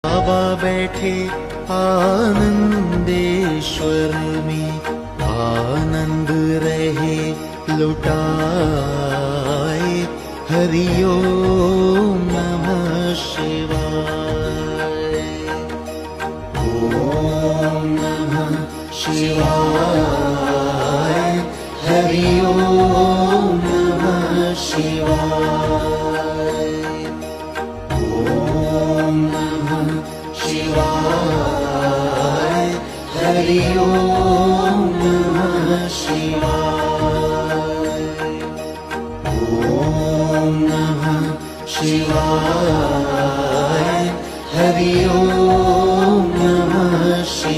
बाबा बैठे आनंदेश्वर में, आनंद रहे लुटाए। हरि ओम नमः शिवाय। ओम नमः शिवाय। हरि ओम नमः शिवाय। ओम नमः शिवाय। हरि ओम नमः शिवाय। ओम नमः शिवाय। हरि ओम नमः शिवाय।